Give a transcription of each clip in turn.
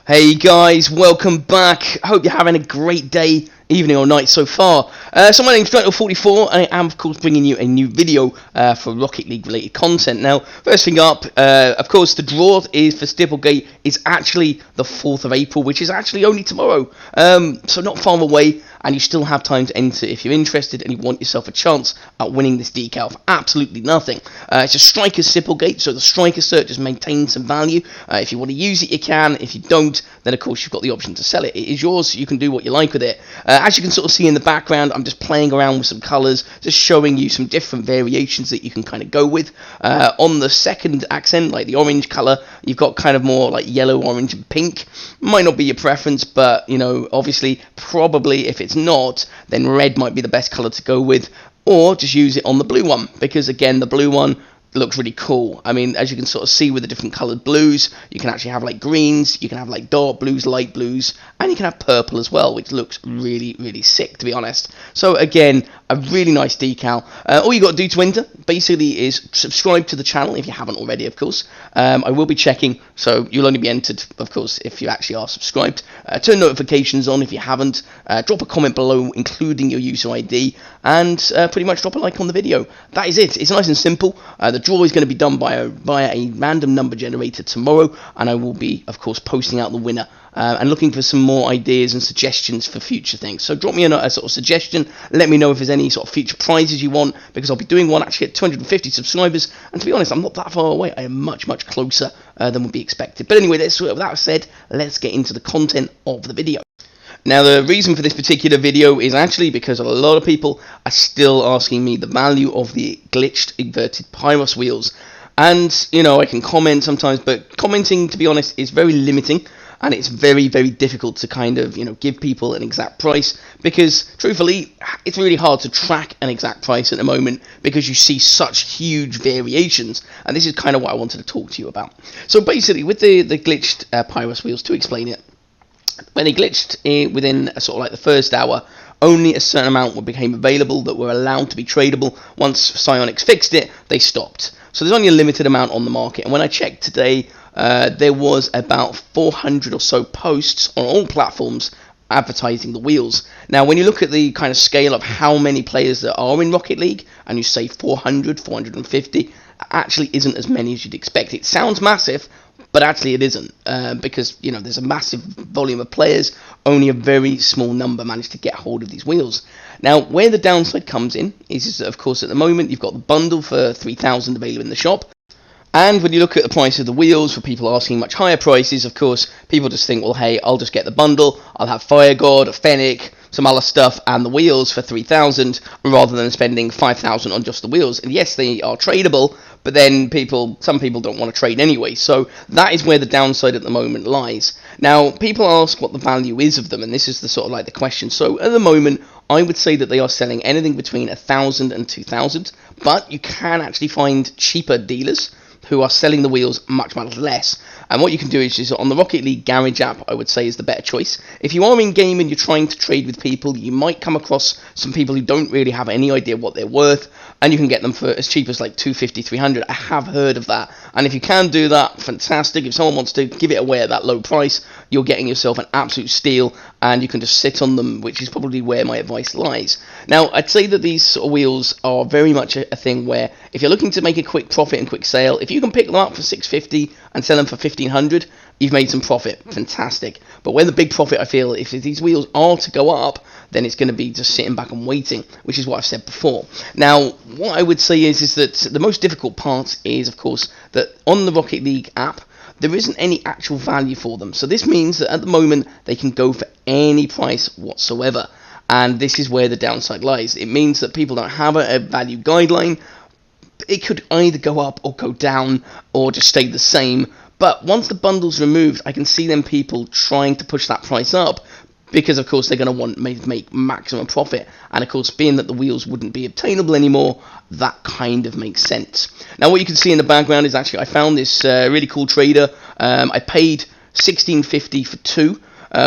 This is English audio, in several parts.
Hey guys, welcome back. Hope you're having a great day, evening or night so far. So my name's Dreadnought44 and I am of course bringing you a new video for Rocket League related content. Now, first thing up, of course the draw is for Stipplegate is actually the 4th of April, which is actually only tomorrow. So not far away, and you still have time to enter if you're interested and you want yourself a chance at winning this decal for absolutely nothing. It's a striker Stipplegate, so the striker cert just maintains some value. If you want to use it, you can. If you don't, then of course you've got the option to sell it. It is yours, you can do what you like with it. As you can sort of see in the background, I'm just playing around with some colours, just showing you some different variations that you can kind of go with. On the second accent, like the orange colour, you've got kind of more like yellow, orange and pink. Might not be your preference, but you know, obviously, probably if it's not, then red might be the best colour to go with, or just use it on the blue one, because again, the blue one looks really cool. I mean, as you can sort of see with the different coloured blues, you can actually have like greens, you can have like dark blues, light blues, and you can have purple as well, which looks really, really sick, to be honest. So again, a really nice decal. All you got to do to enter, basically, is subscribe to the channel if you haven't already, of course. I will be checking, so you'll only be entered, of course, if you actually are subscribed. Turn notifications on if you haven't. Drop a comment below, including your user ID, and pretty much drop a like on the video. That is it. It's nice and simple. The draw is going to be done via a random number generator tomorrow, and I will be, of course, posting out the winner and looking for some more ideas and suggestions for future things. So drop me a sort of suggestion. Let me know if there's any sort of future prizes you want, because I'll be doing one actually at 250 subscribers. And to be honest, I'm not that far away. I am much, much closer than would be expected. But anyway, with that said, let's get into the content of the video. Now, the reason for this particular video is actually because a lot of people are still asking me the value of the glitched inverted Pyrrhos wheels. And, you know, I can comment sometimes, but commenting, to be honest, is very limiting. And it's very, very difficult to kind of, you know, give people an exact price, because truthfully, it's really hard to track an exact price at the moment because you see such huge variations. And this is kind of what I wanted to talk to you about. So basically, with the glitched Pyrrhos wheels, to explain it, when they glitched within sort of like the first hour, only a certain amount became available that were allowed to be tradable. Once Psionics fixed it, they stopped. So there's only a limited amount on the market. And when I checked today, there was about 400 or so posts on all platforms advertising the wheels. Now, when you look at the kind of scale of how many players there are in Rocket League, and you say 400, 450, actually isn't as many as you'd expect. It sounds massive, but actually it isn't, because, you know, there's a massive volume of players. Only a very small number managed to get hold of these wheels. Now, where the downside comes in is that, of course, at the moment you've got the bundle for 3,000 available in the shop. And when you look at the price of the wheels, for people asking much higher prices, of course, people just think, well, hey, I'll just get the bundle. I'll have Fire God, a Fennec, some other stuff, and the wheels for 3,000, rather than spending 5,000 on just the wheels. And yes, they are tradable, but then some people don't want to trade anyway. So that is where the downside at the moment lies. Now, people ask what the value is of them, and this is the sort of like the question. So at the moment, I would say that they are selling anything between 1,000 and 2,000, but you can actually find cheaper dealers who are selling the wheels much, much less. And what you can do is just on the Rocket League Garage app, I would say, is the better choice. If you are in game and you're trying to trade with people, you might come across some people who don't really have any idea what they're worth, and you can get them for as cheap as like 250, 300. I have heard of that, and if you can do that, fantastic. If someone wants to give it away at that low price, you're getting yourself an absolute steal, and you can just sit on them, which is probably where my advice lies. Now, I'd say that these sort of wheels are very much a thing where if you're looking to make a quick profit and quick sale, if you can pick them up for 650 and sell them for 1,500, you've made some profit. Fantastic. But when the big profit, I feel, if these wheels are to go up, then it's going to be just sitting back and waiting, which is what I've said before. Now, what I would say is that the most difficult part is, of course, that on the Rocket League app, there isn't any actual value for them. So this means that at the moment, they can go for any price whatsoever. And this is where the downside lies. It means that people don't have a value guideline. It could either go up or go down or just stay the same. But once the bundle's removed, I can see them people trying to push that price up, because of course they're going to want to make maximum profit, and of course being that the wheels wouldn't be obtainable anymore, that kind of makes sense. Now, what you can see in the background is actually I found this really cool trader. I paid 1650 for two,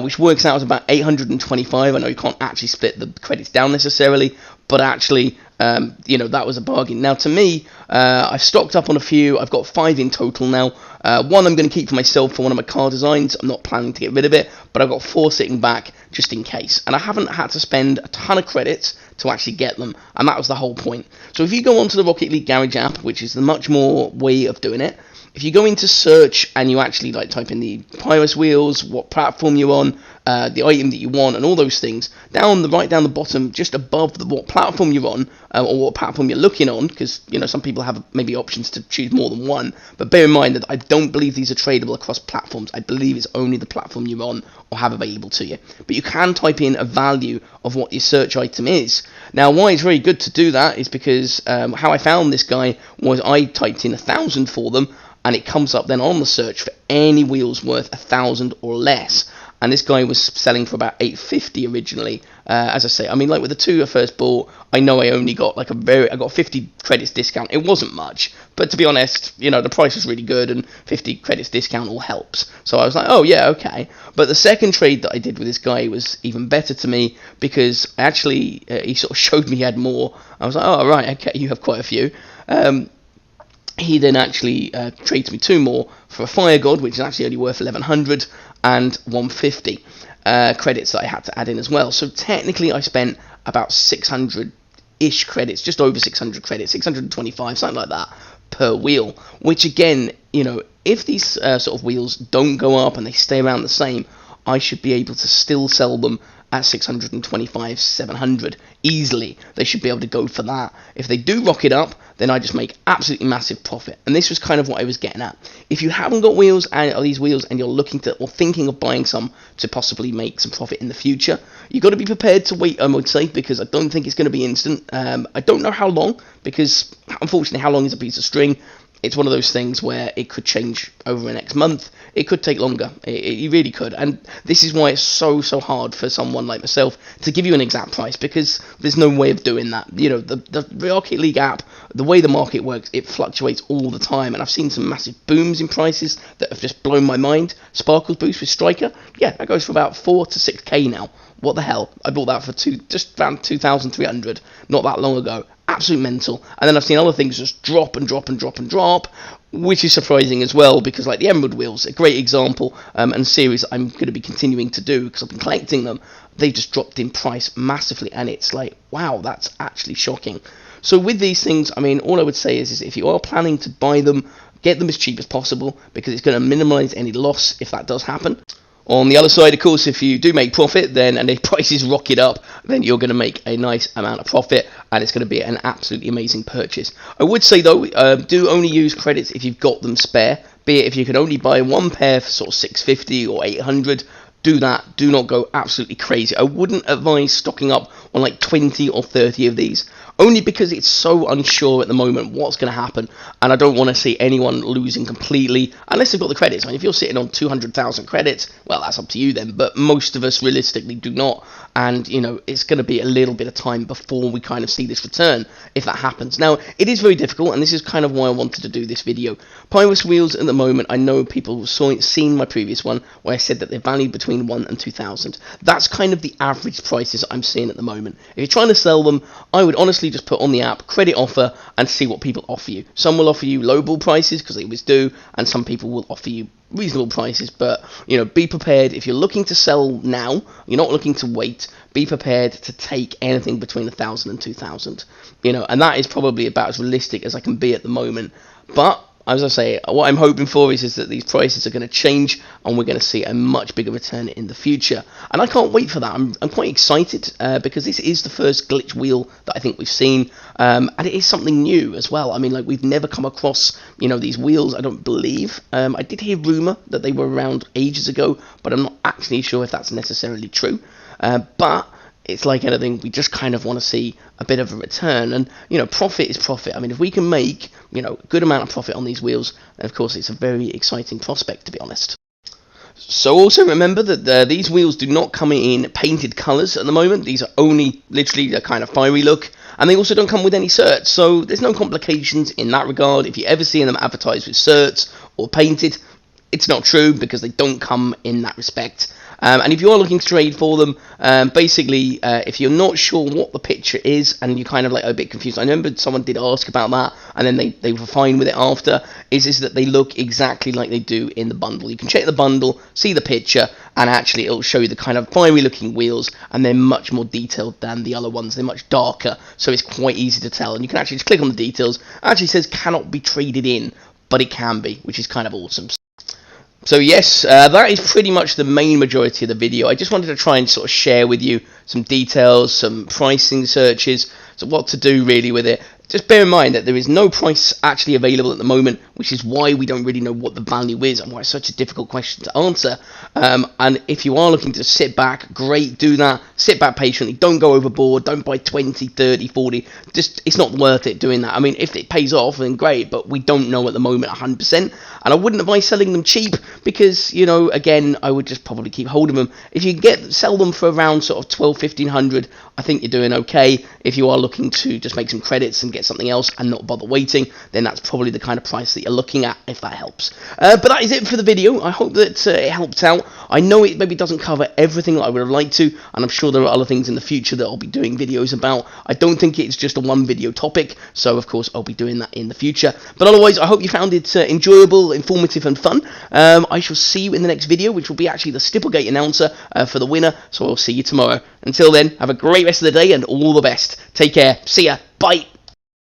which works out as about 825. I know you can't actually split the credits down necessarily, but actually You know, that was a bargain. Now, to me, I've stocked up on a few. I've got 5 in total now. One I'm going to keep for myself for one of my car designs. I'm not planning to get rid of it, but I've got 4 sitting back just in case. And I haven't had to spend a ton of credits to actually get them, and that was the whole point. So if you go onto the Rocket League Garage app, which is the much more way of doing it, if you go into search and you actually like type in the Pyrrhos Wheels, what platform you're on, the item that you want, and all those things, right down the bottom, just above what platform you're on, or what platform you're looking on, because you know some people have maybe options to choose more than one. But bear in mind that I don't believe these are tradable across platforms. I believe it's only the platform you're on or have available to you. But you can type in a value of what your search item is. Now, why it's very good to do that is because how I found this guy was I typed in 1,000 for them, and it comes up then on the search for any wheels worth 1,000 or less. And this guy was selling for about 850 originally. As I say, I mean, like with the 2 I first bought, I know I only got like I got 50 credits discount. It wasn't much, but to be honest, you know, the price was really good, and 50 credits discount all helps. So I was like, oh yeah, okay. But the second trade that I did with this guy was even better to me, because actually he sort of showed me he had more. I was like, oh right, okay, you have quite a few. He then actually trades me 2 more for a Fire God, which is actually only worth 1,100, and 150 credits that I had to add in as well. So technically I spent about 600-ish credits, just over 600 credits, 625, something like that, per wheel. Which again, you know, if these sort of wheels don't go up and they stay around the same, I should be able to still sell them at 625, 700 easily. They should be able to go for that. If they do rocket up, then I just make absolutely massive profit. And this was kind of what I was getting at. If you haven't got wheels and these wheels, and you're looking to or thinking of buying some to possibly make some profit in the future, you've got to be prepared to wait, I would say, because I don't think it's going to be instant. I don't know how long, because unfortunately, how long is a piece of string? It's one of those things where it could change over the next month. It could take longer. It really could. And this is why it's so hard for someone like myself to give you an exact price, because there's no way of doing that. You know, the Rocket League app, the way the market works, it fluctuates all the time. And I've seen some massive booms in prices that have just blown my mind. Sparkles boost with Striker, yeah, that goes for about 4 to 6k now. What the hell? I bought that for just around 2,300 not that long ago. Absolute mental. And then I've seen other things just drop and drop and drop and drop, which is surprising as well, because like the Emerald Wheels, a great example, and series I'm going to be continuing to do because I've been collecting them. They just dropped in price massively, and it's like, wow, that's actually shocking. So with these things, I mean, all I would say is if you are planning to buy them, get them as cheap as possible, because it's going to minimize any loss if that does happen. On the other side, of course, if you do make profit, then and the prices rocket up, then you're going to make a nice amount of profit, and it's going to be an absolutely amazing purchase. I would say though, do only use credits if you've got them spare. Be it if you can only buy 1 pair for sort of 650 or 800. Do that. Do not go absolutely crazy. I wouldn't advise stocking up on like 20 or 30 of these, only because it's so unsure at the moment what's going to happen, and I don't want to see anyone losing completely unless they've got the credits. I mean, if you're sitting on 200,000 credits, well, that's up to you then, but most of us realistically do not, and you know, it's going to be a little bit of time before we kind of see this return if that happens. Now, it is very difficult, and this is kind of why I wanted to do this video. Pyrrhos Wheels at the moment, I know people have seen my previous one where I said that they're valued between 1 and 2,000. That's kind of the average prices I'm seeing at the moment. If you're trying to sell them, I would honestly just put on the app credit offer and see what people offer you. Some will offer you lowball prices, because they always do, and some people will offer you reasonable prices. But you know, be prepared. If you're looking to sell now, you're not looking to wait, be prepared to take anything between 1,000 and 2,000. You know, and that is probably about as realistic as I can be at the moment. But as I say, what I'm hoping for is that these prices are going to change, and we're going to see a much bigger return in the future. And I can't wait for that. I'm quite excited, because this is the first glitch wheel that I think we've seen, and it is something new as well. I mean, like, we've never come across, you know, these wheels, I don't believe. I did hear rumour that they were around ages ago, but I'm not actually sure if that's necessarily true. But it's like anything, we just kind of want to see a bit of a return, and you know, profit is profit. I mean, if we can make, you know, a good amount of profit on these wheels, then of course it's a very exciting prospect, to be honest. So also remember that these wheels do not come in painted colours at the moment. These are only literally a kind of fiery look, and they also don't come with any certs, so there's no complications in that regard. If you're ever seeing them advertised with certs or painted, it's not true because they don't come in that respect. And if you are looking to trade for them, basically, if you're not sure what the picture is and you're kind of like a bit confused, I remember someone did ask about that, and then they were fine with it after, is that they look exactly like they do in the bundle. You can check the bundle, see the picture, and actually it'll show you the kind of fiery looking wheels, and they're much more detailed than the other ones. They're much darker, so it's quite easy to tell. And you can actually just click on the details. It actually says cannot be traded in, but it can be, which is kind of awesome. So yes, that is pretty much the main majority of the video. I just wanted to try and sort of share with you some details, some pricing searches, so what to do really with it. Just bear in mind that there is no price actually available at the moment, which is why we don't really know what the value is and why it's such a difficult question to answer. And if you are looking to sit back, great, do that. Sit back patiently. Don't go overboard. Don't buy 20, 30, 40. Just, it's not worth it doing that. I mean, if it pays off, then great, but we don't know at the moment 100%. And I wouldn't advise selling them cheap because, you know, again, I would just probably keep hold of them. If you sell them for around sort of 12, 1500, I think you're doing okay. If you are looking to just make some credits and get something else and not bother waiting, then that's probably the kind of price that you're looking at, if that helps. But that is it for the video. I hope that it helped out. I know it maybe doesn't cover everything that I would have liked to, and I'm sure there are other things in the future that I'll be doing videos about. I don't think it's just a one video topic, so of course I'll be doing that in the future. But otherwise, I hope you found it enjoyable, informative and fun. I shall see you in the next video, which will be actually the Stipplegate announcer for the winner, so I'll see you tomorrow. Until then, have a great rest of the day and all the best. Take care. See ya. Bye.